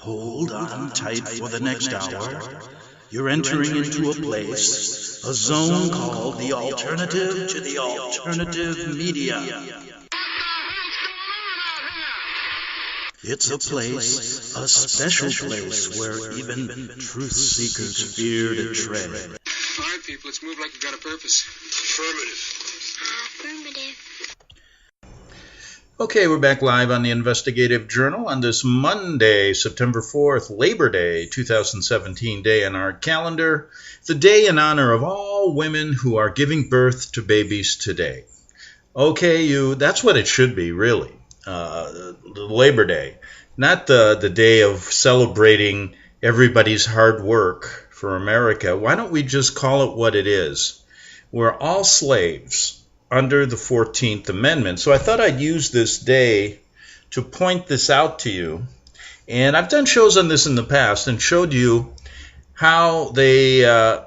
Hold on tight for the next hour. You're entering into a place, a zone called the alternative to the alternative media. It's a place, a special place where even truth seekers fear to tread. All right, people, let's move like we've got a purpose. Affirmative. Okay, we're back live on the Investigative Journal on this Monday, September 4th, Labor Day, 2017 day on our calendar, the day in honor of all women who are giving birth to babies today. Okay, that's what it should be, really, Labor Day, not the day of celebrating everybody's hard work for America. Why don't we just call it what it is? We're all slaves under the 14th Amendment. So I thought I'd use this day to point this out to you. And I've done shows on this in the past and showed you how they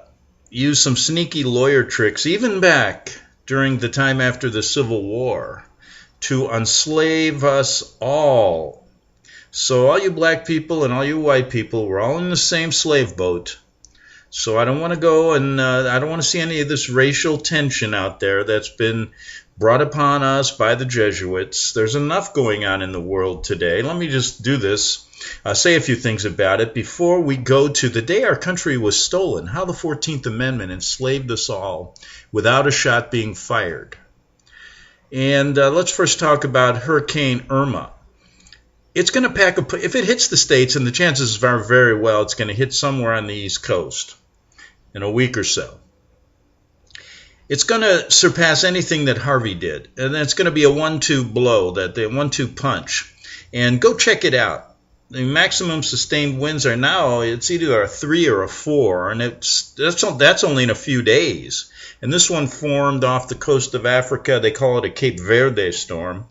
use some sneaky lawyer tricks, even back during the time after the Civil War, to enslave us all. So all you black people and all you white people, we're all in the same slave boat. So I don't want to go and I don't want to see any of this racial tension out there that's been brought upon us by the Jesuits. There's enough going on in the world today. Let me just do this, say a few things about it before we go to the day our country was stolen, how the 14th Amendment enslaved us all without a shot being fired. And let's first talk about Hurricane Irma. It's going to pack if it hits the States, and the chances are very well it's going to hit somewhere on the East Coast in a week or so. It's going to surpass anything that Harvey did. And it's going to be a 1-2 blow, that the 1-2 punch. And go check it out. The maximum sustained winds are now, it's either a 3 or a 4, and that's only in a few days. And this one formed off the coast of Africa. They call it a Cape Verde storm.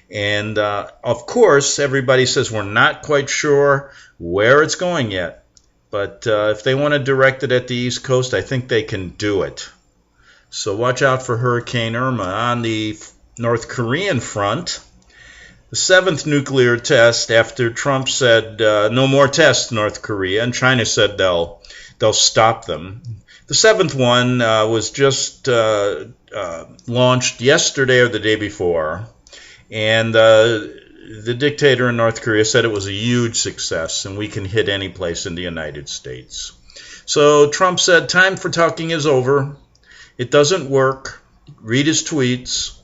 And, of course, everybody says we're not quite sure where it's going yet. But if they want to direct it at the East Coast, I think they can do it. So watch out for Hurricane Irma. On the North Korean front, the 7th nuclear test after Trump said no more tests, North Korea, and China said they'll stop them. The 7th one was just launched yesterday or the day before. And the dictator in North Korea said it was a huge success and we can hit any place in the United States. So Trump said time for talking is over. It doesn't work. Read his tweets.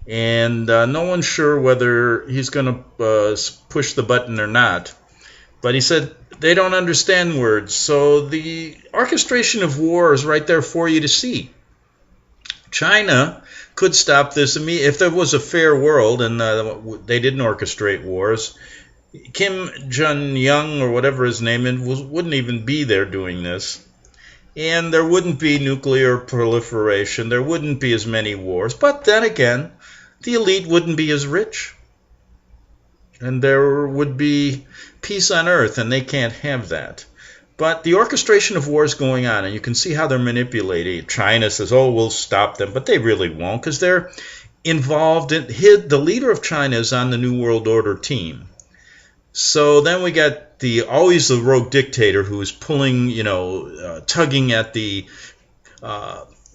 And no one's sure whether he's going to push the button or not. But he said they don't understand words. So the orchestration of war is right there for you to see. China could stop this if there was a fair world and they didn't orchestrate wars. Kim Jong-un, or whatever his name is, wouldn't even be there doing this. And there wouldn't be nuclear proliferation. There wouldn't be as many wars. But then again, the elite wouldn't be as rich. And there would be peace on earth, and they can't have that. But the orchestration of war is going on, and you can see how they're manipulating. China says, oh, we'll stop them, but they really won't, because they're involved in the leader of China is on the New World Order team. So then we got always the rogue dictator who is pulling, tugging at the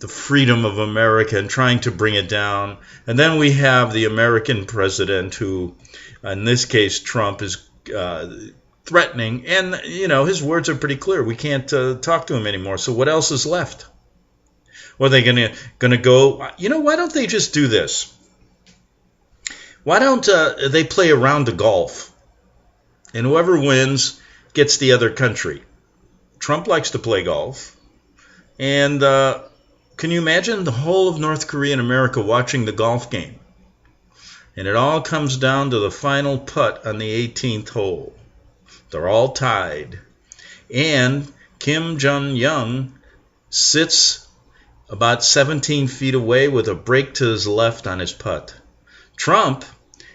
freedom of America and trying to bring it down. And then we have the American president who, in this case, Trump, is threatening, and his words are pretty clear. We can't talk to him anymore. So what else is left? Well, are they gonna go? Why don't they just do this? Why don't they play a round of golf, and whoever wins gets the other country? Trump likes to play golf, and can you imagine the whole of North Korea and America watching the golf game? And it all comes down to the final putt on the 18th hole. They're all tied. And Kim Jong-un sits about 17 feet away with a break to his left on his putt. Trump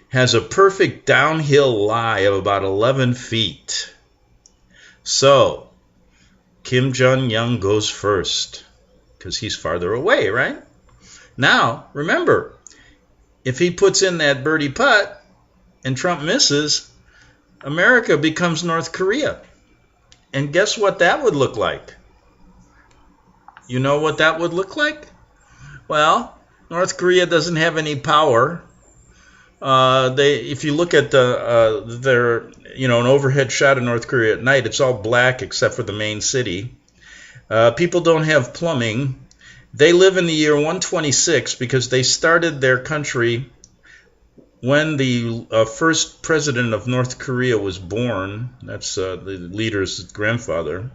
has a perfect downhill lie of about 11 feet. So, Kim Jong-un goes first because he's farther away, right? Now, remember, if he puts in that birdie putt and Trump misses, America becomes North Korea. And guess what that would look like? You know what that would look like? Well, North Korea doesn't have any power. If you look at an overhead shot of North Korea at night, it's all black except for the main city. People don't have plumbing. They live in the year 126 because they started their country when the first president of North Korea was born. That's the leader's grandfather.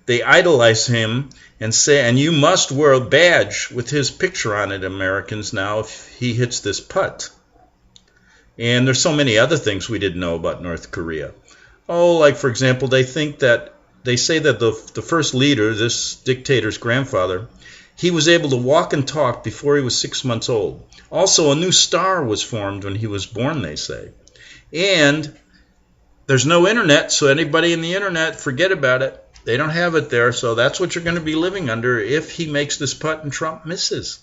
They idolize him and say, and you must wear a badge with his picture on it, Americans, now, if he hits this putt. And there's so many other things we didn't know about North Korea. Oh, like, for example, they say that the first leader, this dictator's grandfather, he was able to walk and talk before he was 6 months old. Also, a new star was formed when he was born, they say. And there's no internet, so anybody in the internet, forget about it. They don't have it there, so that's what you're going to be living under if he makes this putt and Trump misses.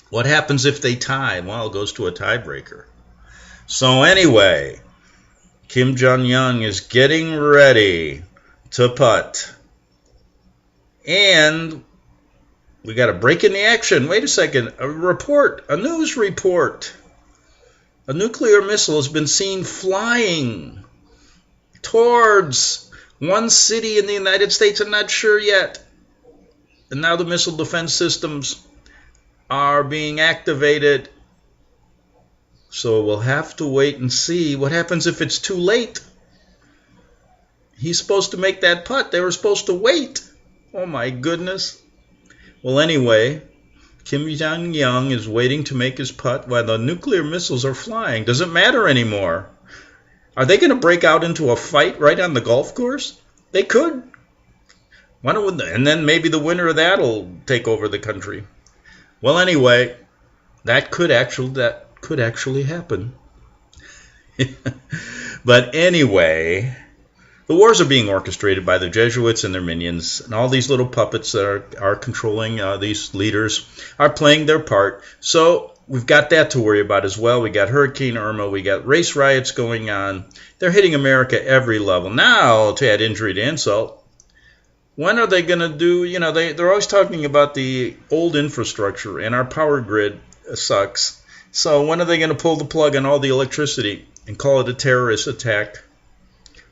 What happens if they tie? Well, it goes to a tiebreaker. So anyway, Kim Jong-un is getting ready to putt. And we got a break in the action. Wait a second. A news report. A nuclear missile has been seen flying towards one city in the United States. I'm not sure yet. And now the missile defense systems are being activated. So we'll have to wait and see what happens if it's too late. He's supposed to make that putt. They were supposed to wait. Oh my goodness. Well, anyway, Kim Jong-un is waiting to make his putt while the nuclear missiles are flying. Doesn't matter anymore. Are they going to break out into a fight right on the golf course? They could. And then maybe the winner of that will take over the country. Well, anyway, that could actually happen. But anyway, the wars are being orchestrated by the Jesuits and their minions, and all these little puppets that are controlling these leaders are playing their part. So we've got that to worry about as well. We got Hurricane Irma. We got race riots going on. They're hitting America every level. Now, to add injury to insult, when are they going to do, they're always talking about the old infrastructure, and our power grid sucks. So when are they going to pull the plug on all the electricity and call it a terrorist attack?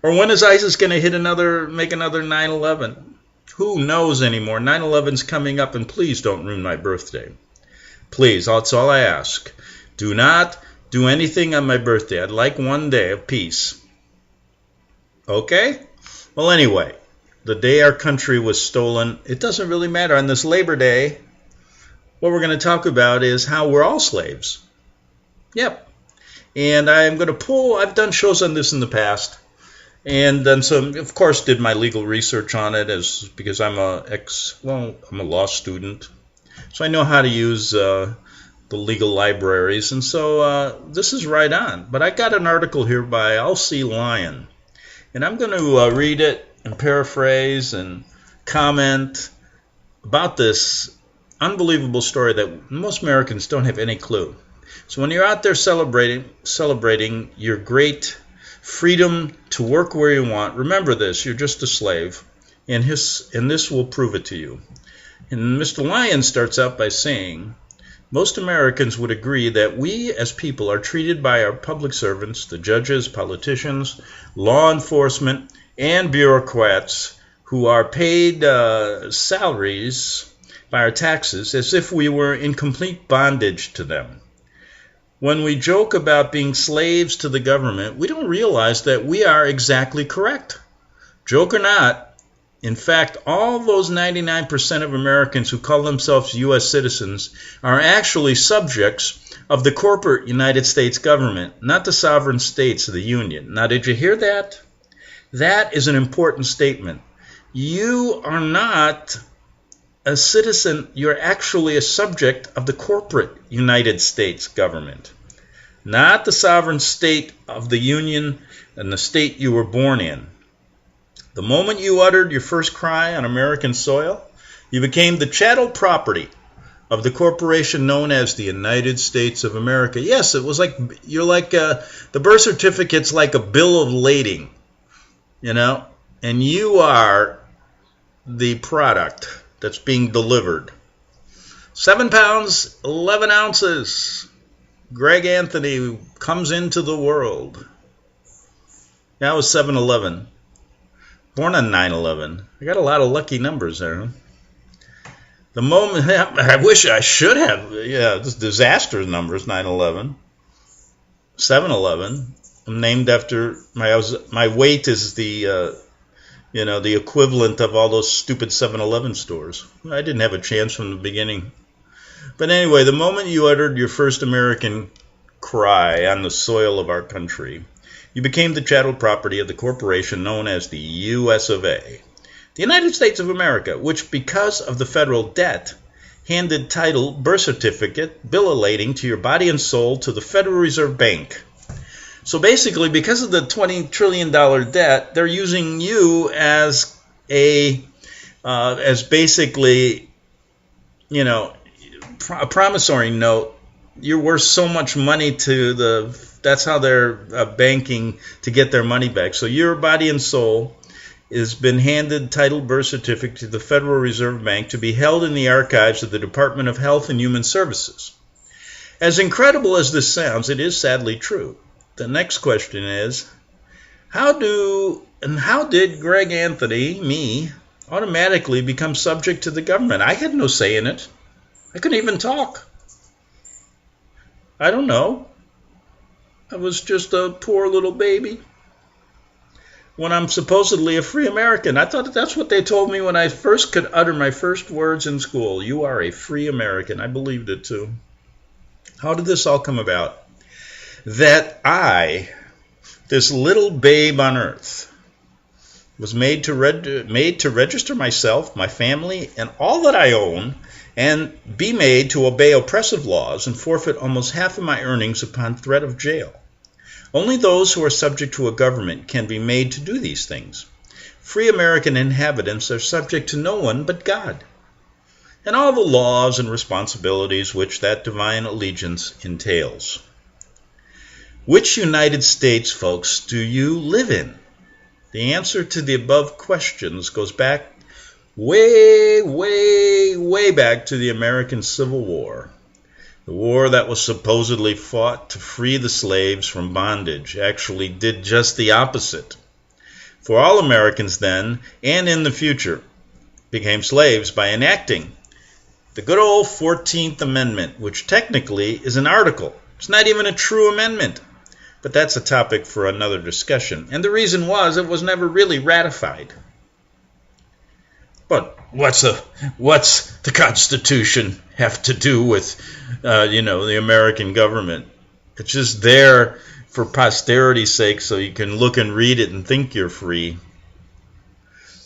Or when is ISIS going to make another 9/11? Who knows anymore? 9/11's coming up, and please don't ruin my birthday. Please, that's all I ask. Do not do anything on my birthday. I'd like one day of peace. Okay? Well, anyway, the day our country was stolen, it doesn't really matter. On this Labor Day, what we're going to talk about is how we're all slaves. Yep. And I'm going to I've done shows on this in the past. And then of course, did my legal research on it because I'm a law student. So I know how to use the legal libraries. And so this is right on. But I got an article here by Elsie Lyon. And I'm going to read it and paraphrase and comment about this unbelievable story that most Americans don't have any clue. So when you're out there celebrating your great freedom to work where you want, remember this: you're just a slave, and this will prove it to you. And Mr. Lyon starts out by saying, most Americans would agree that we as people are treated by our public servants, the judges, politicians, law enforcement, and bureaucrats who are paid salaries by our taxes as if we were in complete bondage to them. When we joke about being slaves to the government, we don't realize that we are exactly correct. Joke or not, in fact, all those 99% of Americans who call themselves U.S. citizens are actually subjects of the corporate United States government, not the sovereign states of the Union. Now, did you hear that? That is an important statement. You are not a citizen, you're actually a subject of the corporate United States government, not the sovereign state of the Union and the state you were born in. The moment you uttered your first cry on American soil, you became the chattel property of the corporation known as the United States of America. Yes, it was like, you're like, the birth certificate's like a bill of lading, you know, and you are the product that's being delivered. 7 pounds, 11 ounces. Greg Anthony comes into the world. That was 7-11. Born on 9/11. I got a lot of lucky numbers there, huh? The moment, I wish I should have, this disaster numbers, 9/11. 7-11. I'm named after, my weight is the, the equivalent of all those stupid 7-Eleven stores. I didn't have a chance from the beginning. But anyway, the moment you uttered your first American cry on the soil of our country, you became the chattel property of the corporation known as the U.S. of A., the United States of America, which, because of the federal debt, handed title, birth certificate, bill of lading to your body and soul to the Federal Reserve Bank. So basically, because of the $20 trillion debt, they're using you as basically, a promissory note. You're worth so much money to that's how they're banking to get their money back. So your body and soul has been handed title birth certificate to the Federal Reserve Bank to be held in the archives of the Department of Health and Human Services. As incredible as this sounds, it is sadly true. The next question is, how did Greg Anthony, me, automatically become subject to the government? I had no say in it. I couldn't even talk. I don't know. I was just a poor little baby when I'm supposedly a free American. I thought that's what they told me when I first could utter my first words in school. You are a free American. I believed it too. How did this all come about? That I, this little babe on earth, was made to register myself, my family, and all that I own, and be made to obey oppressive laws and forfeit almost half of my earnings upon threat of jail. Only those who are subject to a government can be made to do these things. Free American inhabitants are subject to no one but God, and all the laws and responsibilities which that divine allegiance entails. Which United States, folks, do you live in? The answer to the above questions goes back way, way, way back to the American Civil War. The war that was supposedly fought to free the slaves from bondage actually did just the opposite. For all Americans then, and in the future, became slaves by enacting the good old 14th Amendment, which technically is an article. It's not even a true amendment. But that's a topic for another discussion. And the reason was it was never really ratified. But what's the Constitution have to do with, the American government? It's just there for posterity's sake so you can look and read it and think you're free.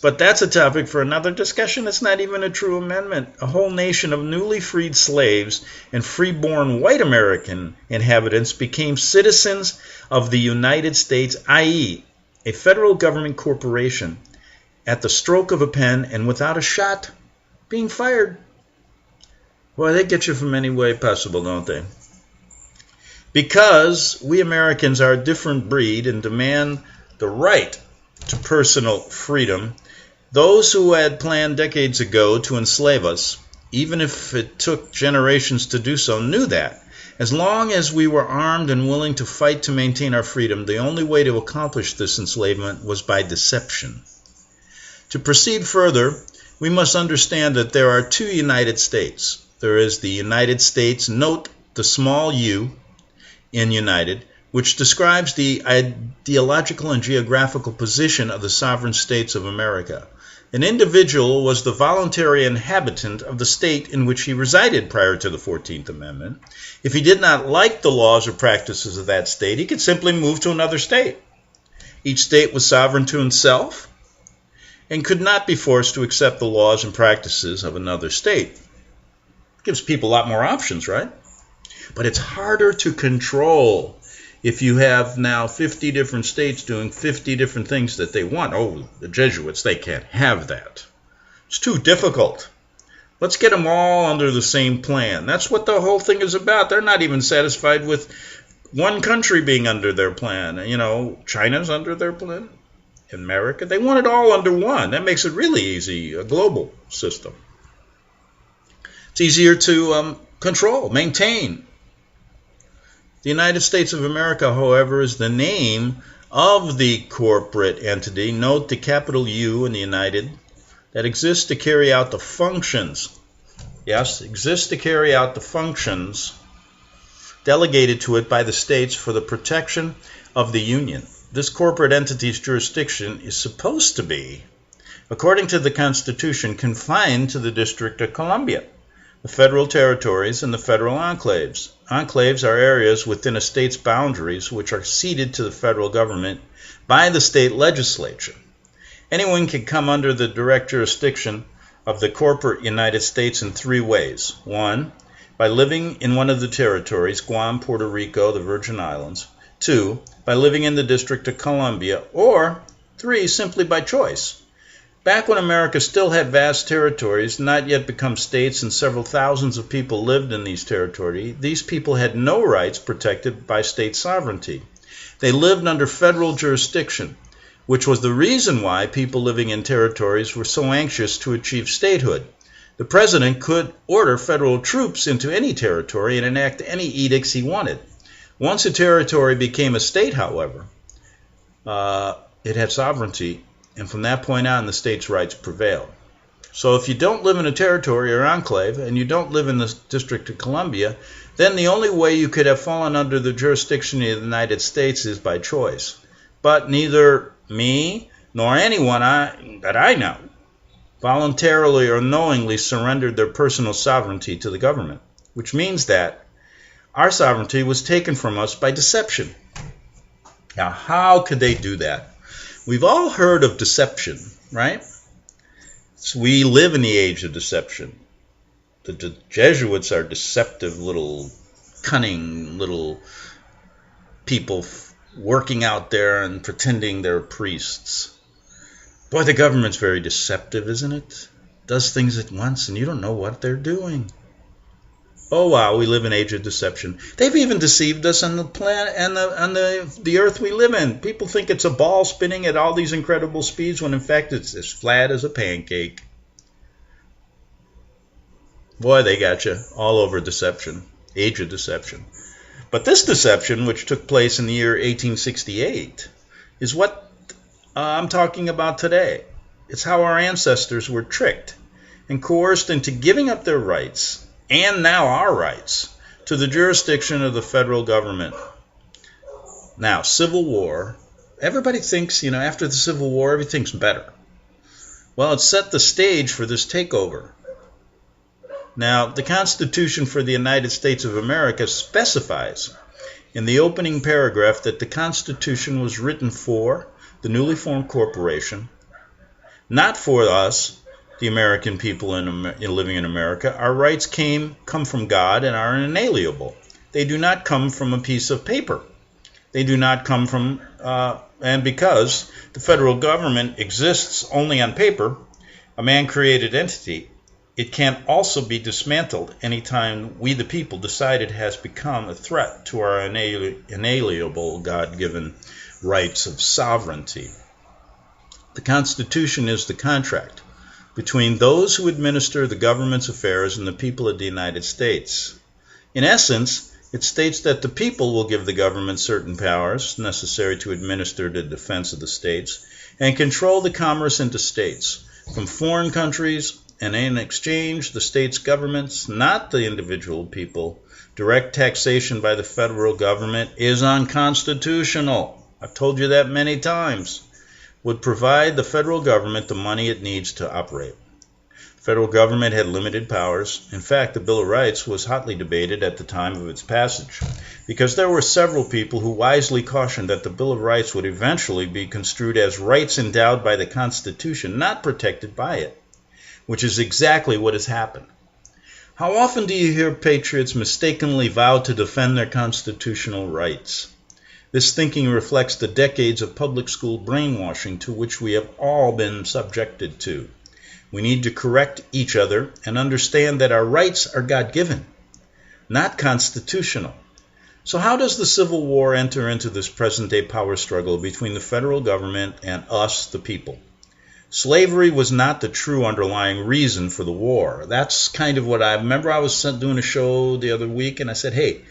But that's a topic for another discussion. It's not even a true amendment. A whole nation of newly freed slaves and free-born white American inhabitants became citizens of the United States, i.e., a federal government corporation, at the stroke of a pen and without a shot being fired. Well, they get you from any way possible, don't they? Because we Americans are a different breed and demand the right to personal freedom, those who had planned decades ago to enslave us, even if it took generations to do so, knew that. As long as we were armed and willing to fight to maintain our freedom, the only way to accomplish this enslavement was by deception. To proceed further, we must understand that there are two United States. There is the United States, note the small u in United, which describes the ideological and geographical position of the sovereign states of America. An individual was the voluntary inhabitant of the state in which he resided prior to the 14th Amendment. If he did not like the laws or practices of that state, he could simply move to another state. Each state was sovereign to himself and could not be forced to accept the laws and practices of another state. It gives people a lot more options, right? But it's harder to control if you have now 50 different states doing 50 different things that they want. Oh, the Jesuits, they can't have that. It's too difficult. Let's get them all under the same plan. That's what the whole thing is about. They're not even satisfied with one country being under their plan. China's under their plan. America. They want it all under one. That makes it really easy, a global system. It's easier to control, maintain. The United States of America, however, is the name of the corporate entity, note the capital U in the United, that exists to carry out the functions, exists to carry out the functions delegated to it by the states for the protection of the Union. This corporate entity's jurisdiction is supposed to be, according to the Constitution, confined to the District of Columbia, the federal territories, and the federal enclaves. Enclaves are areas within a state's boundaries which are ceded to the federal government by the state legislature. Anyone can come under the direct jurisdiction of the corporate United States in three ways. 1, by living in one of the territories, Guam, Puerto Rico, the Virgin Islands. 2, by living in the District of Columbia. Or 3, simply by choice. Back when America still had vast territories, not yet become states, and several thousands of people lived in these territories, these people had no rights protected by state sovereignty. They lived under federal jurisdiction, which was the reason why people living in territories were so anxious to achieve statehood. The president could order federal troops into any territory and enact any edicts he wanted. Once a territory became a state, however, it had sovereignty, and from that point on, the state's rights prevailed. So if you don't live in a territory or enclave, and you don't live in the District of Columbia, then the only way you could have fallen under the jurisdiction of the United States is by choice. But neither me nor anyone that I know voluntarily or knowingly surrendered their personal sovereignty to the government, which means that our sovereignty was taken from us by deception. Now, how could they do that? We've all heard of deception, right? So we live in the age of deception. The Jesuits are deceptive little, cunning little people working out there and pretending they're priests. Boy, the government's very deceptive, isn't it? Does things at once and you don't know what they're doing. Oh wow, we live in an age of deception. They've even deceived us on the planet and on the earth we live in. People think it's a ball spinning at all these incredible speeds when in fact it's as flat as a pancake. Boy, they got you all over deception, age of deception. But this deception, which took place in the year 1868, is what I'm talking about today. It's how our ancestors were tricked and coerced into giving up their rights, and now our rights, to the jurisdiction of the federal government. Now, Civil War, everybody thinks, after the Civil War, everything's better. Well, it set the stage for this takeover. Now, the Constitution for the United States of America specifies in the opening paragraph that the Constitution was written for the newly formed corporation, not for us, the American people living in America. Our rights come from God and are inalienable. They do not come from a piece of paper. They do not come from, and because the federal government exists only on paper, a man-created entity, it can also be dismantled anytime we, the people, decide it has become a threat to our inalienable God-given rights of sovereignty. The Constitution is the contract between those who administer the government's affairs and the people of the United States. In essence, it states that the people will give the government certain powers necessary to administer the defense of the states and control the commerce interstates from foreign countries, and in exchange, the states' governments, not the individual people, direct taxation by the federal government is unconstitutional. I've told you that many times. Would provide the federal government the money it needs to operate. The federal government had limited powers. In fact, the Bill of Rights was hotly debated at the time of its passage, because there were several people who wisely cautioned that the Bill of Rights would eventually be construed as rights endowed by the Constitution, not protected by it, which is exactly what has happened. How often do you hear patriots mistakenly vow to defend their constitutional rights? This thinking reflects the decades of public school brainwashing to which we have all been subjected to. We need to correct each other and understand that our rights are God-given, not constitutional. So how does the Civil War enter into this present-day power struggle between the federal government and us, the people? Slavery was not the true underlying reason for the war. That's kind of what I remember. I was doing a show the other week, and I said, hey,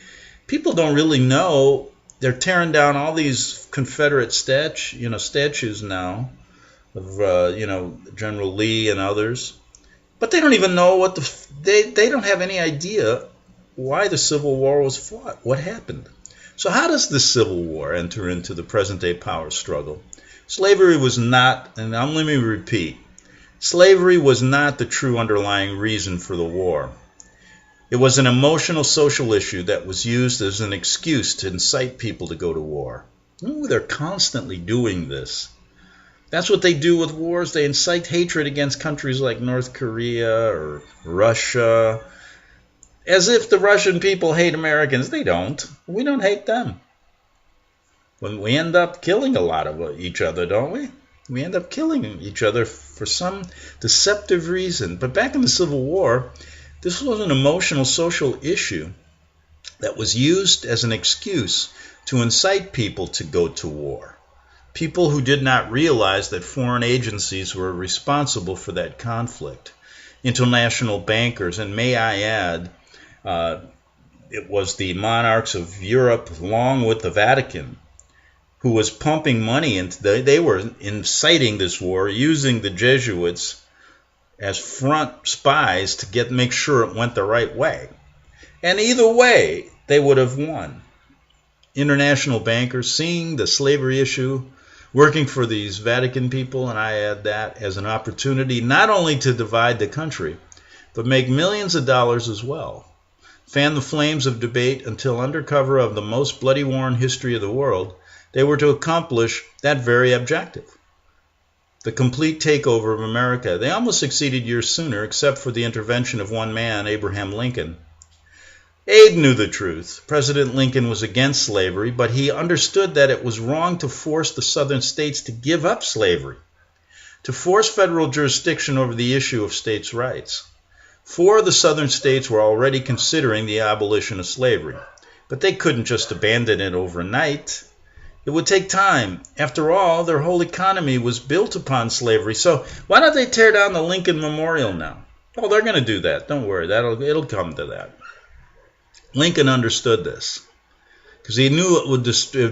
people don't really know. They're tearing down all these Confederate statues now of General Lee and others, but they don't even know they don't have any idea why the Civil War was fought. What happened? So how does the Civil War enter into the present-day power struggle? Slavery was not, and let me repeat, slavery was not the true underlying reason for the war. It was an emotional social issue that was used as an excuse to incite people to go to war. Ooh, they're constantly doing this. That's what they do with wars. They incite hatred against countries like North Korea or Russia, as if the Russian people hate Americans. They don't. We don't hate them. When we end up killing a lot of each other, don't we? We end up killing each other for some deceptive reason. But back in the Civil War, this was an emotional social issue that was used as an excuse to incite people to go to war. People who did not realize that foreign agencies were responsible for that conflict. International bankers, and may I add, it was the monarchs of Europe along with the Vatican who was pumping money into they were inciting this war, using the Jesuits as front spies to make sure it went the right way. And either way, they would have won. International bankers seeing the slavery issue, working for these Vatican people, and I add that as an opportunity not only to divide the country, but make millions of dollars as well. Fan the flames of debate until under cover of the most bloody war in history of the world, they were to accomplish that very objective. The complete takeover of America. They almost succeeded years sooner, except for the intervention of one man, Abraham Lincoln. Abe knew the truth. President Lincoln was against slavery, but he understood that it was wrong to force the southern states to give up slavery, to force federal jurisdiction over the issue of states' rights. 4 of the southern states were already considering the abolition of slavery, but they couldn't just abandon it overnight. It would take time. After all, their whole economy was built upon slavery. So why don't they tear down the Lincoln Memorial now? Oh, they're going to do that. Don't worry. It'll come to that. Lincoln understood this because he knew it would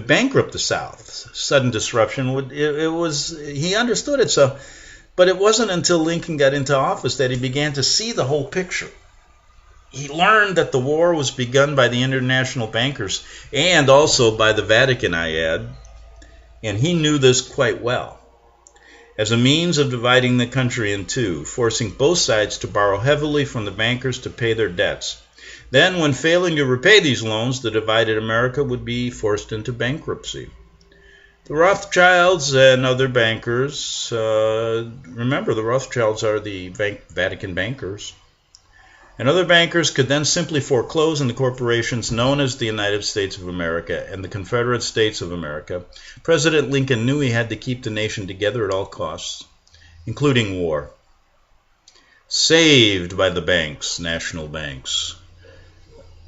bankrupt the South. Sudden disruption he understood it. So, but it wasn't until Lincoln got into office that he began to see the whole picture. He learned that the war was begun by the international bankers and also by the Vatican, I add, and he knew this quite well, as a means of dividing the country in two, forcing both sides to borrow heavily from the bankers to pay their debts. Then, when failing to repay these loans, the divided America would be forced into bankruptcy. The Rothschilds and other bankers, remember the Rothschilds are the Vatican bankers, and other bankers could then simply foreclose on the corporations known as the United States of America and the Confederate States of America. President Lincoln knew he had to keep the nation together at all costs, including war. Saved by the banks, national banks.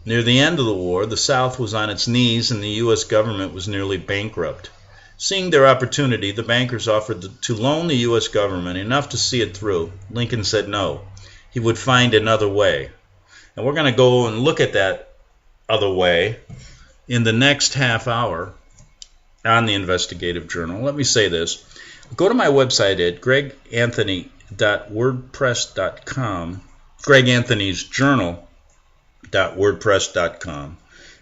Near the end of the war, the South was on its knees and the U.S. government was nearly bankrupt. Seeing their opportunity, the bankers offered to loan the U.S. government enough to see it through. Lincoln said no. He would find another way. And we're going to go and look at that other way in the next half hour on the Investigative Journal. Let me say this. Go to my website at greganthony.wordpress.com, greganthonysjournal.wordpress.com.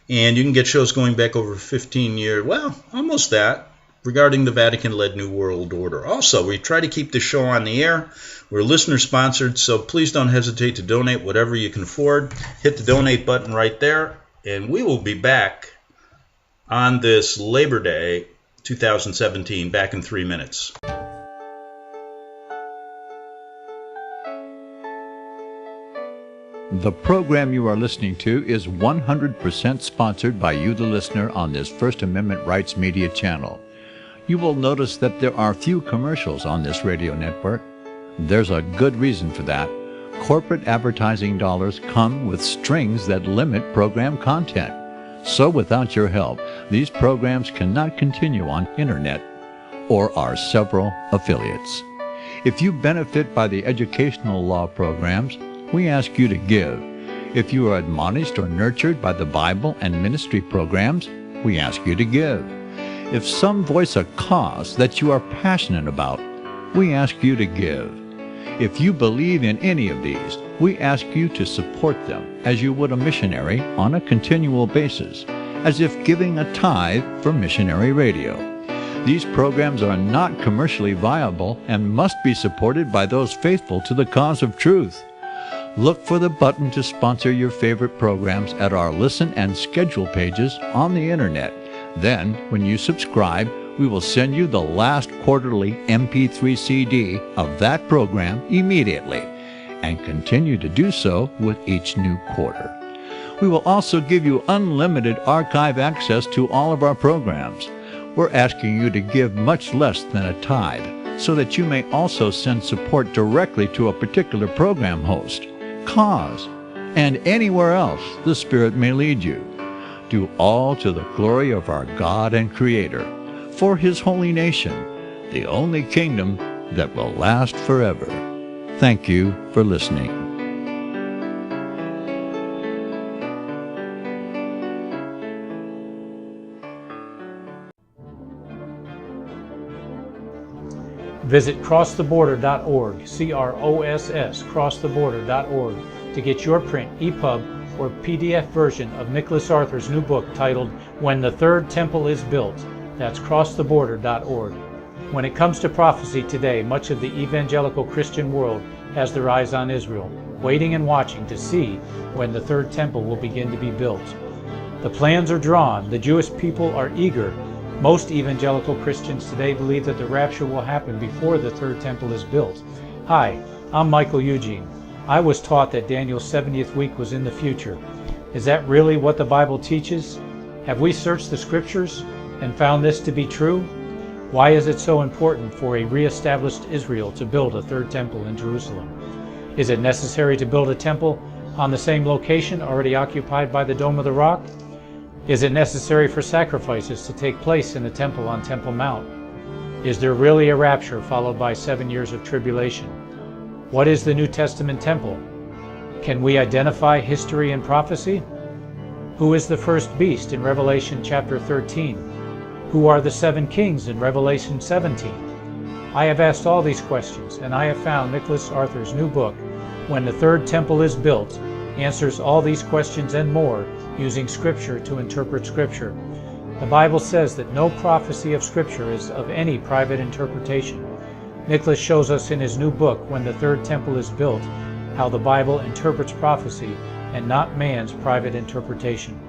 And you can get shows going back over 15 years, well, almost that, regarding the Vatican-led New World Order. Also, we try to keep the show on the air. We're listener-sponsored, so please don't hesitate to donate whatever you can afford. Hit the donate button right there, and we will be back on this Labor Day 2017, back in 3 minutes. The program you are listening to is 100% sponsored by you, the listener, on this First Amendment Rights Media channel. You will notice that there are few commercials on this radio network. There's a good reason for that. Corporate advertising dollars come with strings that limit program content. So without your help, these programs cannot continue on internet or our several affiliates. If you benefit by the educational law programs, we ask you to give. If you are admonished or nurtured by the Bible and ministry programs, we ask you to give. If some voice a cause that you are passionate about, we ask you to give. If you believe in any of these, we ask you to support them as you would a missionary on a continual basis, as if giving a tithe for missionary radio. These programs are not commercially viable and must be supported by those faithful to the cause of truth. Look for the button to sponsor your favorite programs at our listen and schedule pages on the internet. Then, when you subscribe, we will send you the last quarterly MP3 CD of that program immediately, and continue to do so with each new quarter. We will also give you unlimited archive access to all of our programs. We're asking you to give much less than a tithe, so that you may also send support directly to a particular program host, cause, and anywhere else the Spirit may lead you. Do all to the glory of our God and Creator, for His holy nation, the only kingdom that will last forever. Thank you for listening. Visit crosstheborder.org, CROSS, crosstheborder.org, to get your print, EPUB, or PDF version of Nicholas Arthur's new book titled When the Third Temple is Built. That's crosstheborder.org. When it comes to prophecy today, much of the evangelical Christian world has their eyes on Israel, waiting and watching to see when the third temple will begin to be built. The plans are drawn, the Jewish people are eager. Most evangelical Christians today believe that the rapture will happen before the third temple is built. Hi, I'm Michael Eugene. I was taught that Daniel's 70th week was in the future. Is that really what the Bible teaches? Have we searched the scriptures and found this to be true? Why is it so important for a re-established Israel to build a third temple in Jerusalem? Is it necessary to build a temple on the same location already occupied by the Dome of the Rock? Is it necessary for sacrifices to take place in the temple on Temple Mount? Is there really a rapture followed by 7 years of tribulation? What is the New Testament temple? Can we identify history and prophecy? Who is the first beast in Revelation chapter 13? Who are the 7 kings in Revelation 17? I have asked all these questions, and I have found Nicholas Arthur's new book, When the Third Temple is Built, answers all these questions and more using Scripture to interpret Scripture. The Bible says that no prophecy of Scripture is of any private interpretation. Nicholas shows us in his new book, When the Third Temple is Built, how the Bible interprets prophecy and not man's private interpretation.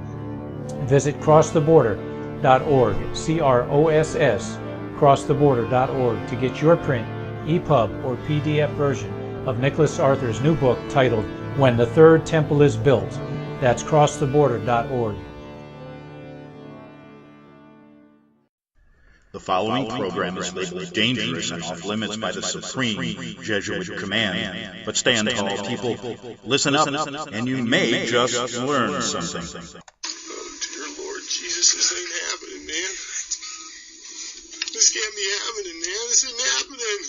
Visit crosstheborder.org, CROSS, crosstheborder.org, to get your print, EPUB, or PDF version of Nicholas Arthur's new book titled When the Third Temple is Built. That's crosstheborder.org. The following program is labeled dangerous and off limits by the supreme Jesuit command. But stand tall, people. Listen up, and you may just learn something. Oh, dear Lord Jesus, this ain't happening, man. This can't be happening, man. This ain't happening.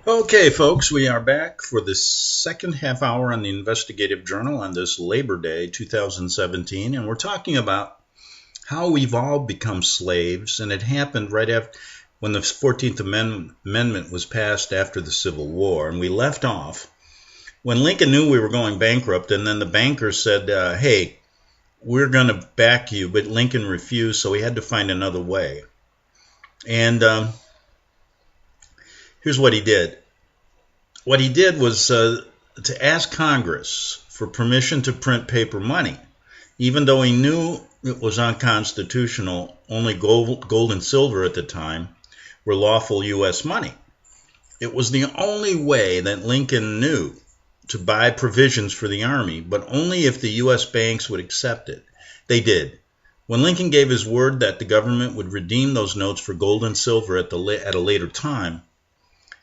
Okay, folks, we are back for the second half hour on the Investigative Journal on this Labor Day 2017, and we're talking about how we've all become slaves, and it happened right after when the 14th Amendment was passed after the Civil War, and we left off when Lincoln knew we were going bankrupt, and then the bankers said, hey, we're going to back you, but Lincoln refused, so he had to find another way. And here's what he did. What he did was to ask Congress for permission to print paper money, even though he knew it was unconstitutional. Only gold and silver at the time were lawful U.S. money. It was the only way that Lincoln knew to buy provisions for the Army, but only if the U.S. banks would accept it. They did. When Lincoln gave his word that the government would redeem those notes for gold and silver at a later time,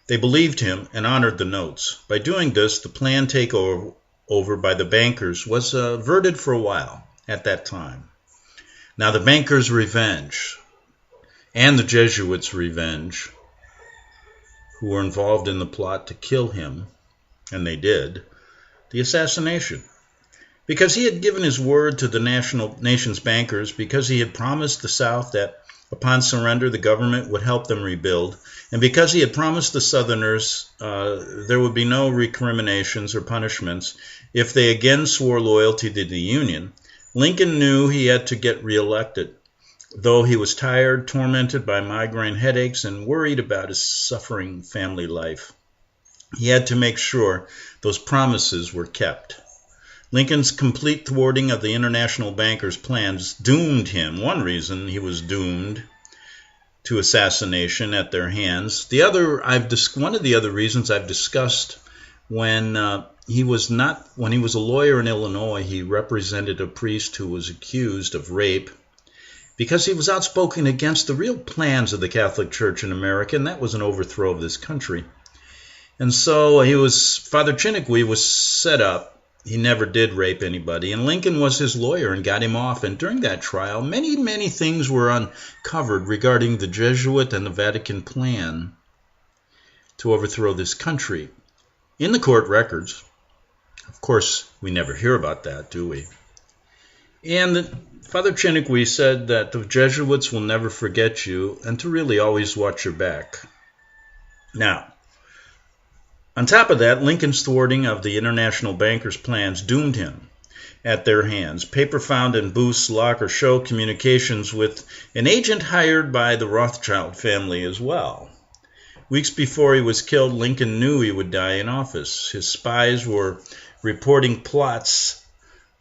They believed him and honored the notes. By doing this, the planned takeover by the bankers was averted for a while at that time. Now the bankers' revenge and the Jesuits' revenge, who were involved in the plot to kill him, and they did, the assassination. Because he had given his word to the nation's bankers, because he had promised the South that upon surrender the government would help them rebuild, and because he had promised the Southerners there would be no recriminations or punishments if they again swore loyalty to the Union, Lincoln knew he had to get reelected. Though he was tired, tormented by migraine headaches, and worried about his suffering family life, he had to make sure those promises were kept. Lincoln's complete thwarting of the international bankers' plans doomed him. One reason he was doomed to assassination at their hands. One of the other reasons I've discussed when he was a lawyer in Illinois, he represented a priest who was accused of rape because he was outspoken against the real plans of the Catholic Church in America, and that was an overthrow of this country. And so Father Chiniquy was set up. He never did rape anybody, and Lincoln was his lawyer and got him off. And during that trial, many, many things were uncovered regarding the Jesuit and the Vatican plan to overthrow this country. In the court records, of course, we never hear about that, do we? And Father Chiniquy said that the Jesuits will never forget you and to really always watch your back. Now, on top of that, Lincoln's thwarting of the international bankers' plans doomed him at their hands. Paper found in Booth's locker show communications with an agent hired by the Rothschild family as well. Weeks before he was killed, Lincoln knew he would die in office. His spies were reporting plots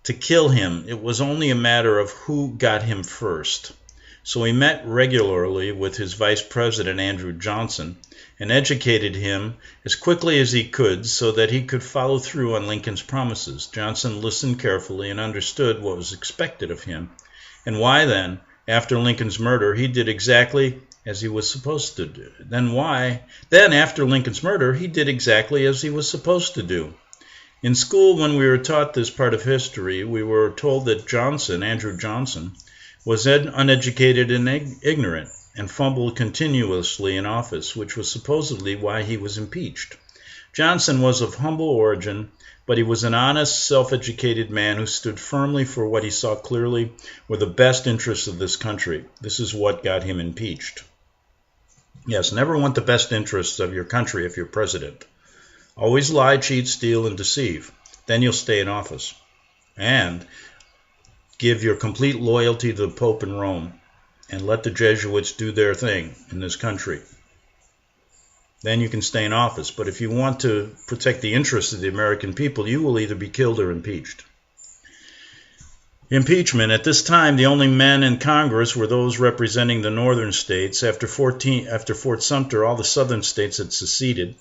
to kill him. It was only a matter of who got him first. So he met regularly with his vice president, Andrew Johnson, and educated him as quickly as he could so that he could follow through on Lincoln's promises. Johnson listened carefully and understood what was expected of him, and why then, after Lincoln's murder, he did exactly as he was supposed to do. Then after Lincoln's murder, he did exactly as he was supposed to do. In school, when we were taught this part of history, we were told that Andrew Johnson, was uneducated and ignorant, and fumbled continuously in office, which was supposedly why he was impeached. Johnson was of humble origin, but he was an honest, self-educated man who stood firmly for what he saw clearly were the best interests of this country. This is what got him impeached. Yes, never want the best interests of your country if you're president. Always lie, cheat, steal, and deceive. Then you'll stay in office. And give your complete loyalty to the Pope in Rome, and let the Jesuits do their thing in this country. Then you can stay in office. But if you want to protect the interests of the American people, you will either be killed or impeached. Impeachment. At this time, the only men in Congress were those representing the northern states. After Fort Sumter, all the southern states had seceded.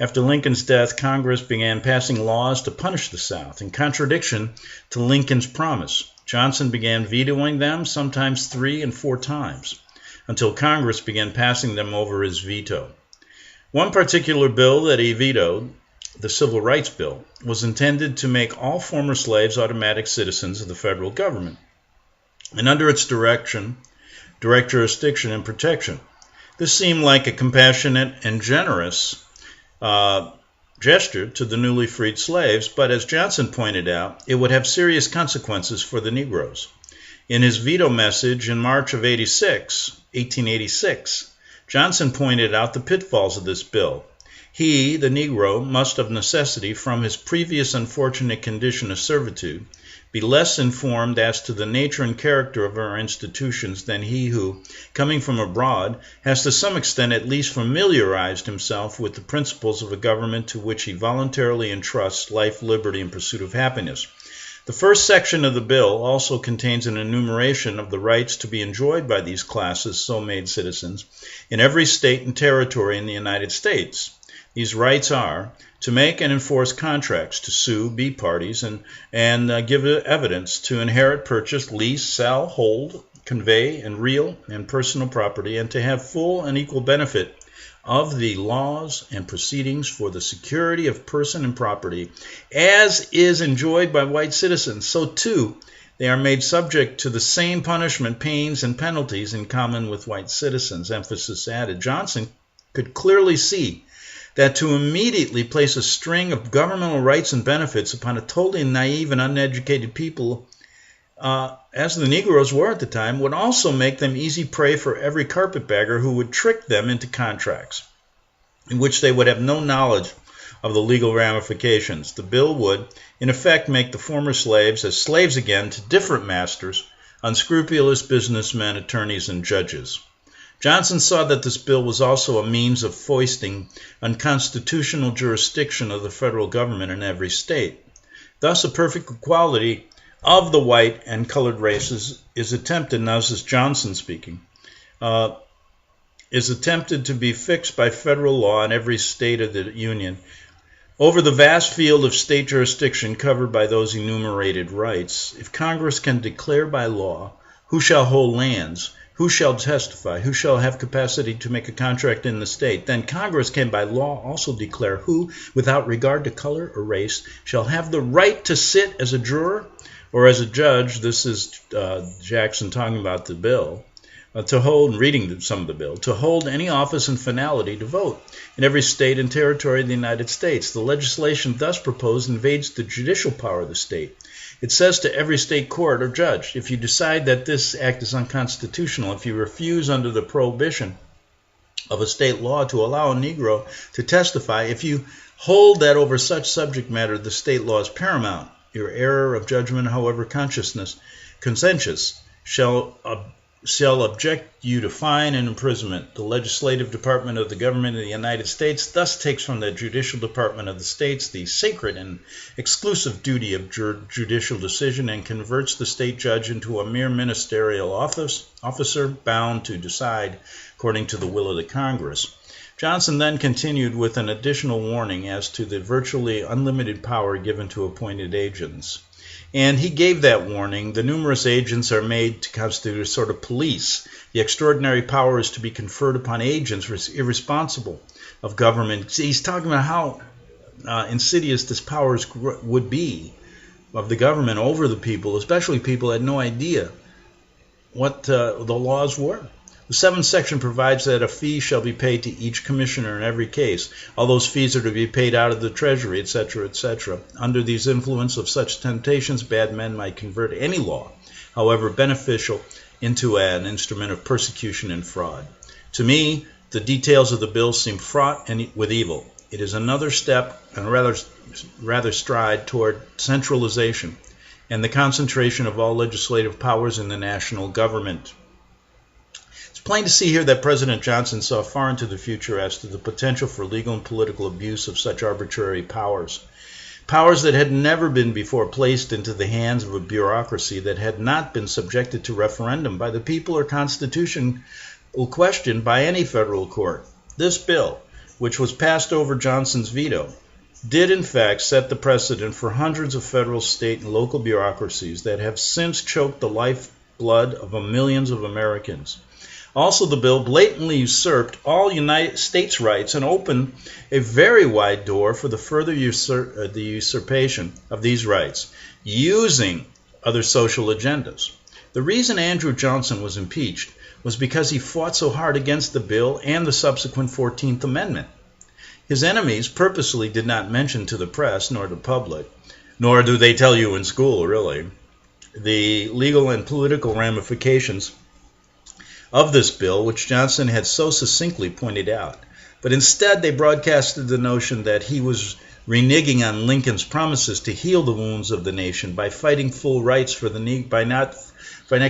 After Lincoln's death, Congress began passing laws to punish the South, in contradiction to Lincoln's promise. Johnson began vetoing them, sometimes 3 and 4 times, until Congress began passing them over his veto. One particular bill that he vetoed, the Civil Rights Bill, was intended to make all former slaves automatic citizens of the federal government, and under its direct jurisdiction and protection. This seemed like a compassionate and generous gesture to the newly freed slaves, but as Johnson pointed out, it would have serious consequences for the Negroes. In his veto message in March of 1886, Johnson pointed out the pitfalls of this bill. He, the Negro, must of necessity, from his previous unfortunate condition of servitude, be less informed as to the nature and character of our institutions than he who, coming from abroad, has to some extent at least familiarized himself with the principles of a government to which he voluntarily entrusts life, liberty, and pursuit of happiness. The first section of the bill also contains an enumeration of the rights to be enjoyed by these classes, so-made citizens, in every state and territory in the United States. These rights are to make and enforce contracts, to sue, be parties, and give evidence, to inherit, purchase, lease, sell, hold, convey, and real and personal property, and to have full and equal benefit of the laws and proceedings for the security of person and property, as is enjoyed by white citizens, so too they are made subject to the same punishment, pains, and penalties in common with white citizens. Emphasis added. Johnson could clearly see that to immediately place a string of governmental rights and benefits upon a totally naive and uneducated people, as the Negroes were at the time, would also make them easy prey for every carpetbagger who would trick them into contracts in which they would have no knowledge of the legal ramifications. The bill would, in effect, make the former slaves as slaves again to different masters, unscrupulous businessmen, attorneys, and judges. Johnson saw that this bill was also a means of foisting unconstitutional jurisdiction of the federal government in every state. Thus, a perfect equality of the white and colored races is attempted, now this is Johnson speaking, is attempted to be fixed by federal law in every state of the Union over the vast field of state jurisdiction covered by those enumerated rights. If Congress can declare by law who shall hold lands, who shall testify, who shall have capacity to make a contract in the state, then Congress can by law also declare who, without regard to color or race, shall have the right to sit as a juror or as a judge. This is Jackson talking about the bill. To hold, reading some of the bill, to hold any office and finality to vote in every state and territory of the United States. The legislation thus proposed invades the judicial power of the state. It says to every state court or judge, if you decide that this act is unconstitutional, if you refuse under the prohibition of a state law to allow a Negro to testify, if you hold that over such subject matter the state law is paramount, your error of judgment, however conscientious, shall object you to fine and imprisonment. The legislative department of the government of the United States thus takes from the judicial department of the states the sacred and exclusive duty of judicial decision and converts the state judge into a mere ministerial officer bound to decide according to the will of the Congress. Johnson then continued with an additional warning as to the virtually unlimited power given to appointed agents. And he gave that warning. The numerous agents are made to constitute a sort of police. The extraordinary power is to be conferred upon agents irresponsible of government. See, he's talking about how insidious this power would be of the government over the people, especially people who had no idea what the laws were. The seventh section provides that a fee shall be paid to each commissioner in every case. All those fees are to be paid out of the treasury, etc., etc. Under these influence of such temptations, bad men might convert any law, however beneficial, into an instrument of persecution and fraud. To me, the details of the bill seem fraught with evil. It is another step, and rather stride, toward centralization and the concentration of all legislative powers in the national government. It's plain to see here that President Johnson saw far into the future as to the potential for legal and political abuse of such arbitrary powers. Powers that had never been before placed into the hands of a bureaucracy that had not been subjected to referendum by the people or constitutional question by any federal court. This bill, which was passed over Johnson's veto, did in fact set the precedent for hundreds of federal, state, and local bureaucracies that have since choked the lifeblood of millions of Americans. Also, the bill blatantly usurped all United States rights and opened a very wide door for the further usurpation of these rights, using other social agendas. The reason Andrew Johnson was impeached was because he fought so hard against the bill and the subsequent 14th Amendment. His enemies purposely did not mention to the press nor the public, nor do they tell you in school, really, the legal and political ramifications of this bill, which Johnson had so succinctly pointed out. But instead, they broadcasted the notion that he was reneging on Lincoln's promises to heal the wounds of the nation by fighting full rights by not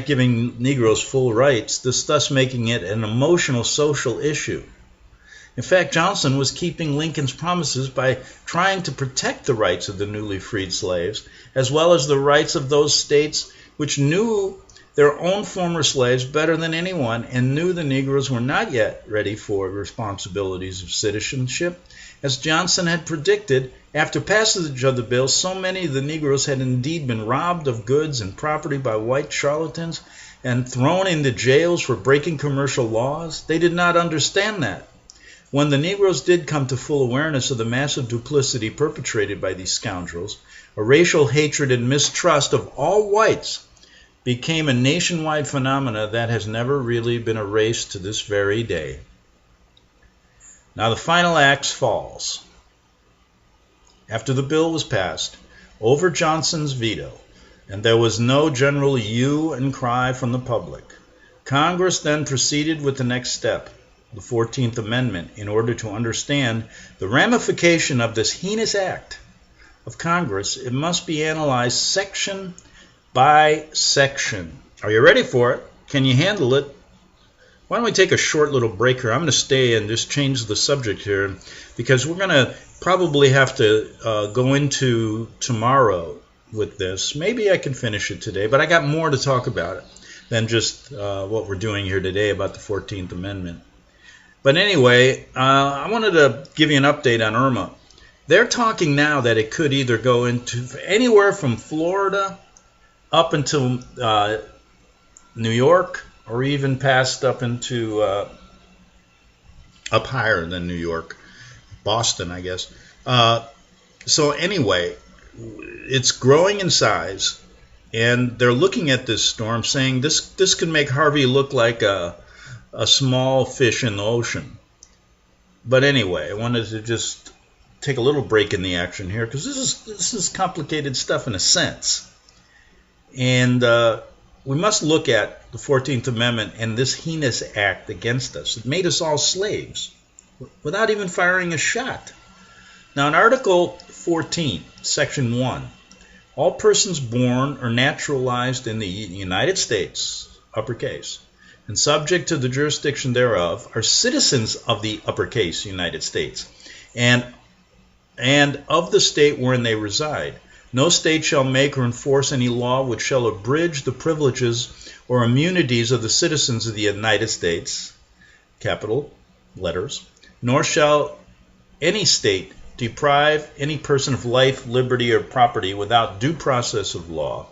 giving Negroes full rights, thus making it an emotional social issue. In fact, Johnson was keeping Lincoln's promises by trying to protect the rights of the newly freed slaves, as well as the rights of those states which knew their own former slaves better than anyone and knew the Negroes were not yet ready for responsibilities of citizenship. As Johnson had predicted, after passage of the bill, so many of the Negroes had indeed been robbed of goods and property by white charlatans and thrown into jails for breaking commercial laws. They did not understand that. When the Negroes did come to full awareness of the massive duplicity perpetrated by these scoundrels, a racial hatred and mistrust of all whites became a nationwide phenomena that has never really been erased to this very day. Now the final axe falls. After the bill was passed, over Johnson's veto, and there was no general hue and cry from the public, Congress then proceeded with the next step, the 14th Amendment, in order to understand the ramification of this heinous act of Congress. It must be analyzed section by section. Are you ready for it? Can you handle it? Why don't we take a short little break here? I'm going to stay and just change the subject here because we're going to probably have to go into tomorrow with this. Maybe I can finish it today, but I got more to talk about it than just what we're doing here today about the 14th Amendment. But anyway, I wanted to give you an update on Irma. They're talking now that it could either go into anywhere from Florida up until New York, or even past up into up higher than New York, Boston, I guess. So anyway, it's growing in size, and they're looking at this storm saying this could make Harvey look like a small fish in the ocean. But anyway, I wanted to just take a little break in the action here because this is complicated stuff in a sense. And we must look at the 14th Amendment and this heinous act against us. It made us all slaves without even firing a shot. Now in Article 14, Section 1, all persons born or naturalized in the United States, uppercase, and subject to the jurisdiction thereof are citizens of the uppercase United States and of the state wherein they reside. No state shall make or enforce any law which shall abridge the privileges or immunities of the citizens of the United States, capital letters, nor shall any state deprive any person of life, liberty, or property without due process of law,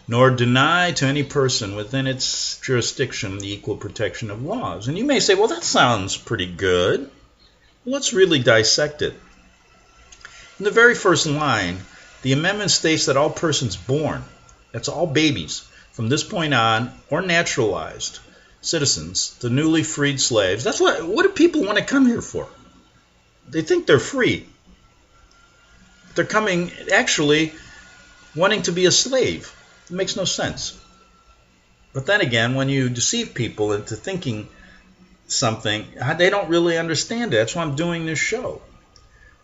nor deny to any person within its jurisdiction the equal protection of laws. And you may say, well, that sounds pretty good. Well, let's really dissect it. In the very first line, the amendment states that all persons born, that's all babies, from this point on, or naturalized citizens, the newly freed slaves. That's what do people want to come here for? They think they're free. They're coming actually wanting to be a slave. It makes no sense. But then again, when you deceive people into thinking something, they don't really understand it. That's why I'm doing this show.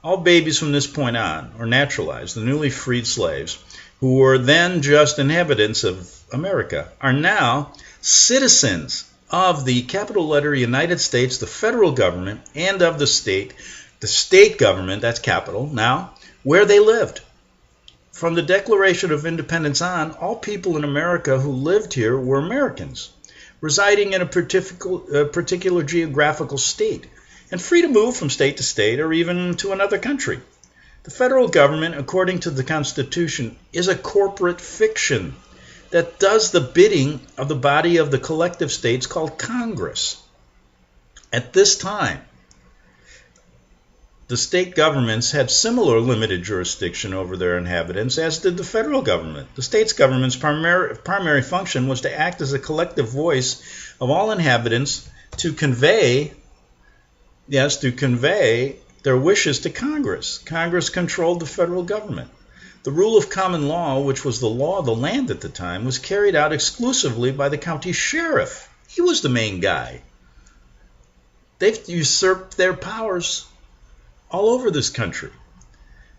All babies from this point on, or naturalized, the newly freed slaves, who were then just inhabitants of America, are now citizens of the capital letter United States, the federal government, and of the state government, that's capital, now, where they lived. From the Declaration of Independence on, all people in America who lived here were Americans, residing in a particular geographical state, and free to move from state to state or even to another country. The federal government, according to the Constitution, is a corporate fiction that does the bidding of the body of the collective states called Congress. At this time, the state governments had similar limited jurisdiction over their inhabitants, as did the federal government. The state's government's primary function was to act as a collective voice of all inhabitants to convey their wishes to Congress. Congress controlled the federal government. The rule of common law, which was the law of the land at the time, was carried out exclusively by the county sheriff. He was the main guy. They've usurped their powers all over this country.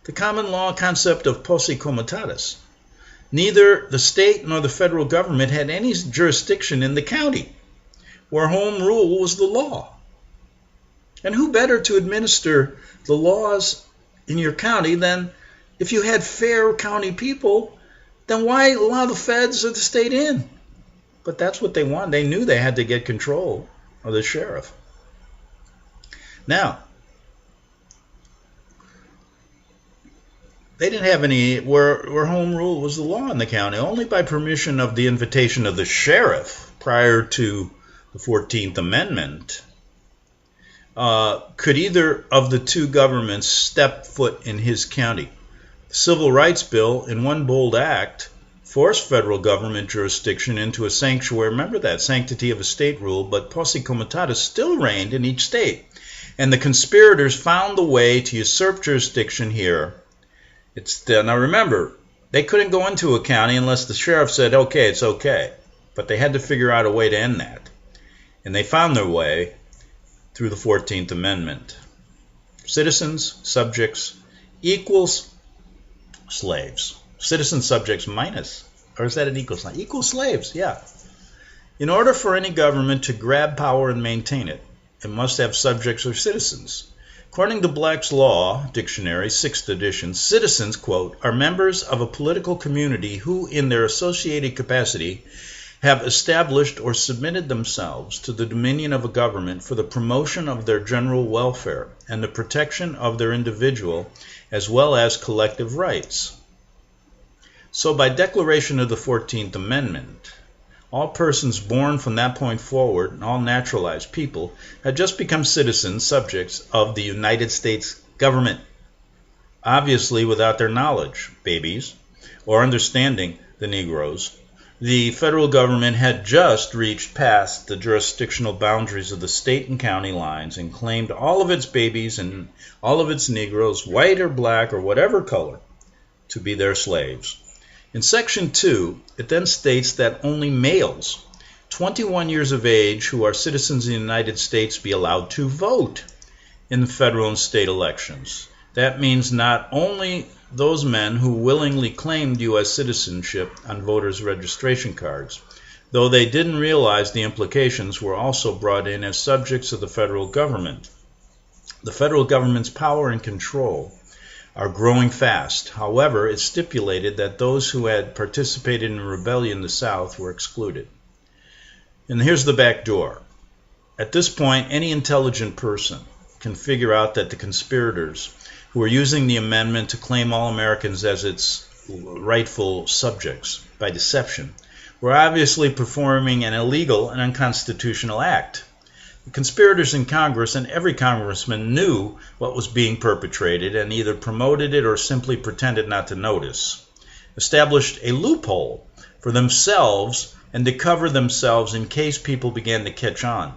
The common law concept of posse comitatus. Neither the state nor the federal government had any jurisdiction in the county, where home rule was the law. And who better to administer the laws in your county than if you had fair county people, then why allow the feds or the state in? But that's what they want. They knew they had to get control of the sheriff. Now, they didn't have any where home rule was the law in the county. Only by permission of the invitation of the sheriff prior to the 14th Amendment could either of the two governments step foot in his county. The Civil Rights Bill, in one bold act, forced federal government jurisdiction into a sanctuary. Remember that, sanctity of a state rule, but posse comitatus still reigned in each state. And the conspirators found the way to usurp jurisdiction here. Now remember, they couldn't go into a county unless the sheriff said, okay, it's okay. But they had to figure out a way to end that. And they found their way through the 14th Amendment. Citizens, subjects, equals slaves. Citizens, subjects, minus. Or is that an equal sign? Equal slaves, yeah. In order for any government to grab power and maintain it, it must have subjects or citizens. According to Black's Law Dictionary, 6th edition, citizens, quote, are members of a political community who, in their associated capacity, have established or submitted themselves to the dominion of a government for the promotion of their general welfare and the protection of their individual as well as collective rights. So by declaration of the 14th Amendment, all persons born from that point forward, and all naturalized people, had just become citizens, subjects of the United States government. Obviously without their knowledge, babies, or understanding, the Negroes, the federal government had just reached past the jurisdictional boundaries of the state and county lines and claimed all of its babies and all of its Negroes, white or black or whatever color, to be their slaves. In Section 2, it then states that only males, 21 years of age, who are citizens of the United States be allowed to vote in the federal and state elections. That means not only those men who willingly claimed U.S. citizenship on voters' registration cards, though they didn't realize the implications, were also brought in as subjects of the federal government. The federal government's power and control are growing fast. However, it stipulated that those who had participated in rebellion in the South were excluded. And here's the back door. At this point, any intelligent person can figure out that the conspirators who were using the amendment to claim all Americans as its rightful subjects by deception were obviously performing an illegal and unconstitutional act. The conspirators in Congress and every congressman knew what was being perpetrated and either promoted it or simply pretended not to notice, established a loophole for themselves and to cover themselves in case people began to catch on.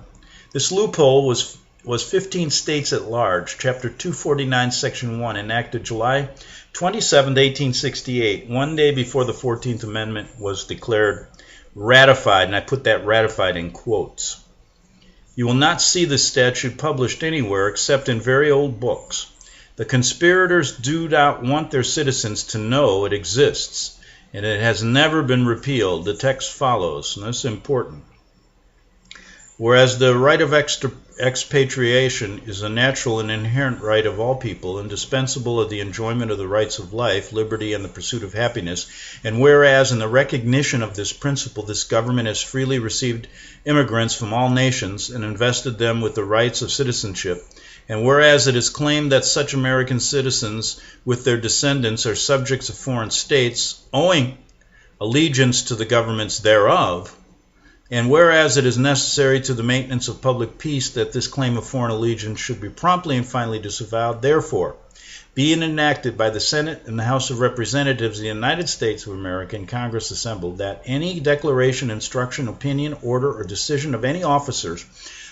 This loophole was 15 states at large, Chapter 249, Section 1, enacted July 27, 1868, one day before the 14th Amendment was declared ratified, and I put that ratified in quotes. You will not see this statute published anywhere except in very old books. The conspirators do not want their citizens to know it exists, and it has never been repealed. The text follows, and this is important. Whereas the right of expatriation is a natural and inherent right of all people, indispensable of the enjoyment of the rights of life, liberty, and the pursuit of happiness, and whereas in the recognition of this principle, this government has freely received immigrants from all nations and invested them with the rights of citizenship, and whereas it is claimed that such American citizens with their descendants are subjects of foreign states, owing allegiance to the governments thereof, and whereas it is necessary to the maintenance of public peace that this claim of foreign allegiance should be promptly and finally disavowed, therefore, being enacted by the Senate and the House of Representatives of the United States of America and Congress assembled, that any declaration, instruction, opinion, order, or decision of any officers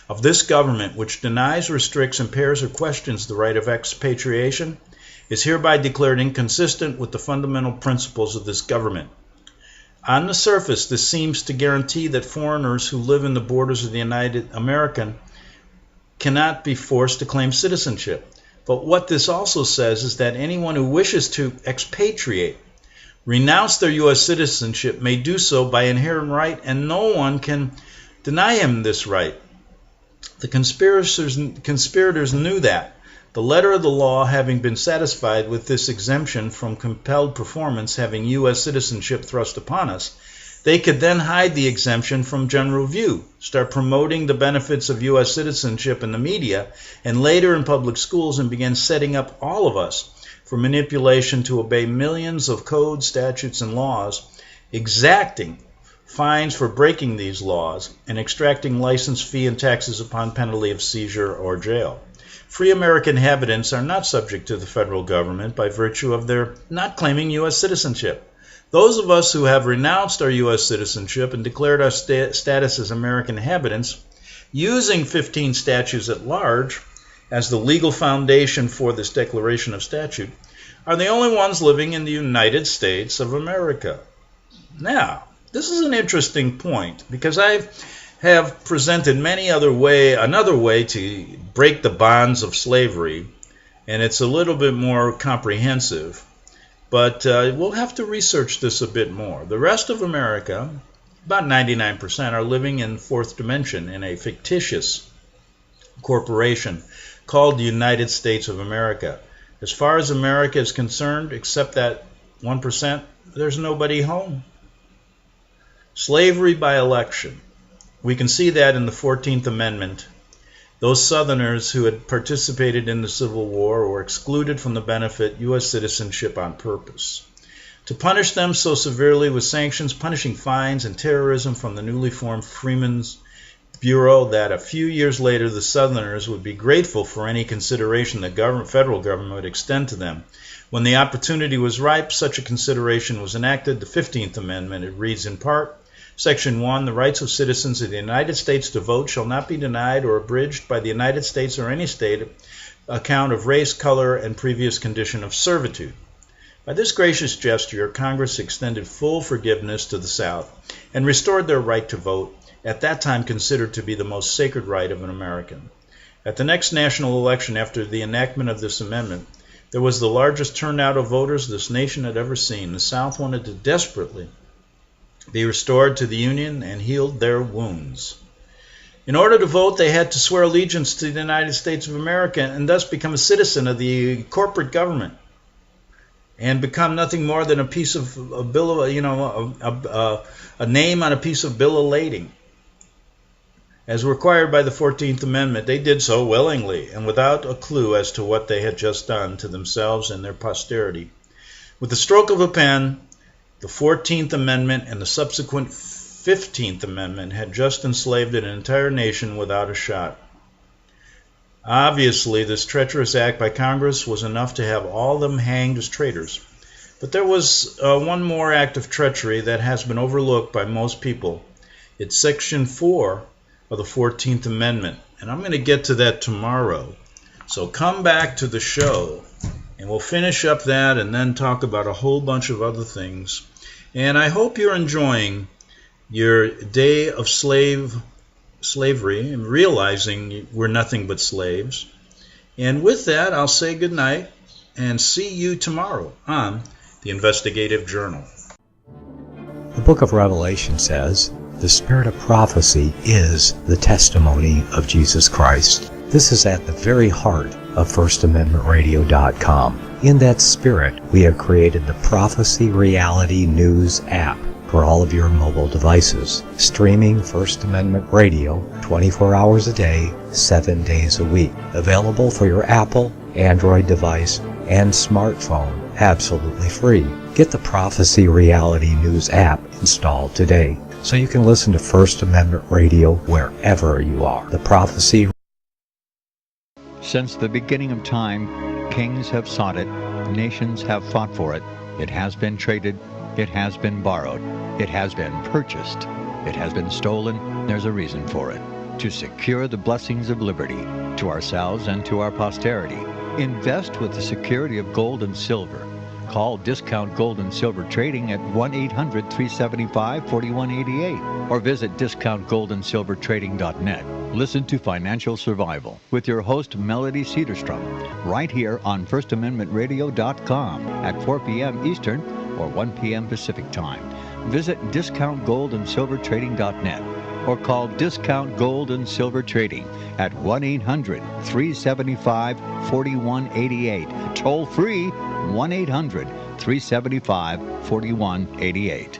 of this government which denies, restricts, impairs, or questions the right of expatriation is hereby declared inconsistent with the fundamental principles of this government. On the surface, this seems to guarantee that foreigners who live in the borders of the United American cannot be forced to claim citizenship. But what this also says is that anyone who wishes to expatriate, renounce their U.S. citizenship, may do so by inherent right, and no one can deny him this right. The conspirators knew that. The letter of the law having been satisfied with this exemption from compelled performance, having U.S. citizenship thrust upon us, they could then hide the exemption from general view, start promoting the benefits of U.S. citizenship in the media, and later in public schools, and begin setting up all of us for manipulation to obey millions of codes, statutes, and laws, exacting fines for breaking these laws, and extracting license fee and taxes upon penalty of seizure or jail. Free American inhabitants are not subject to the federal government by virtue of their not claiming U.S. citizenship. Those of us who have renounced our U.S. citizenship and declared our status as American inhabitants, using 15 statutes at large as the legal foundation for this declaration of statute, are the only ones living in the United States of America. Now, this is an interesting point because I have presented another way to break the bonds of slavery, and it's a little bit more comprehensive, but we'll have to research this a bit more. The rest of America, about 99%, are living in fourth dimension in a fictitious corporation called the United States of America. As far as America is concerned, except that 1%, there's nobody home. Slavery by election. We can see that in the 14th Amendment. Those Southerners who had participated in the Civil War were excluded from the benefit U.S. citizenship on purpose. To punish them so severely with sanctions, punishing fines, and terrorism from the newly formed Freeman's Bureau that a few years later the Southerners would be grateful for any consideration the federal government would extend to them. When the opportunity was ripe, such a consideration was enacted. The 15th Amendment, it reads in part, Section 1, the rights of citizens of the United States to vote shall not be denied or abridged by the United States or any state account of race, color, and previous condition of servitude. By this gracious gesture, Congress extended full forgiveness to the South and restored their right to vote, at that time considered to be the most sacred right of an American. At the next national election after the enactment of this amendment, there was the largest turnout of voters this nation had ever seen. The South wanted to desperately be restored to the Union and healed their wounds. In order to vote, they had to swear allegiance to the United States of America and thus become a citizen of the corporate government and become nothing more than a piece of a bill of, a name on a piece of bill of lading. As required by the 14th Amendment, they did so willingly and without a clue as to what they had just done to themselves and their posterity. With the stroke of a pen, the 14th Amendment and the subsequent 15th Amendment had just enslaved an entire nation without a shot. Obviously, this treacherous act by Congress was enough to have all of them hanged as traitors. But there was one more act of treachery that has been overlooked by most people. It's Section 4 of the 14th Amendment, and I'm going to get to that tomorrow. So come back to the show, and we'll finish up that and then talk about a whole bunch of other things. And I hope you're enjoying your day of slavery and realizing we're nothing but slaves. And with that, I'll say good night and see you tomorrow on the Investigative Journal. The book of Revelation says, the spirit of prophecy is the testimony of Jesus Christ. This is at the very heart of FirstAmendmentRadio.com. In that spirit, we have created the Prophecy Reality News app for all of your mobile devices, streaming First Amendment Radio 24 hours a day, 7 days a week. Available for your Apple, Android device, and smartphone, absolutely free. Get the Prophecy Reality News app installed today so you can listen to First Amendment Radio wherever you are. The Prophecy. Since the beginning of time, kings have sought it, nations have fought for it. It has been traded, it has been borrowed, it has been purchased, it has been stolen. There's a reason for it. To secure the blessings of liberty to ourselves and to our posterity. Invest with the security of gold and silver. Call Discount Gold and Silver Trading at 1-800-375-4188 or visit discountgoldandsilvertrading.net. Listen to Financial Survival with your host Melody Cedarstrom right here on FirstAmendmentRadio.com at 4 p.m. Eastern or 1 p.m. Pacific Time. Visit discountgoldandsilvertrading.net or call Discount Gold and Silver Trading at 1-800-375-4188. Toll free 1-800-375-4188.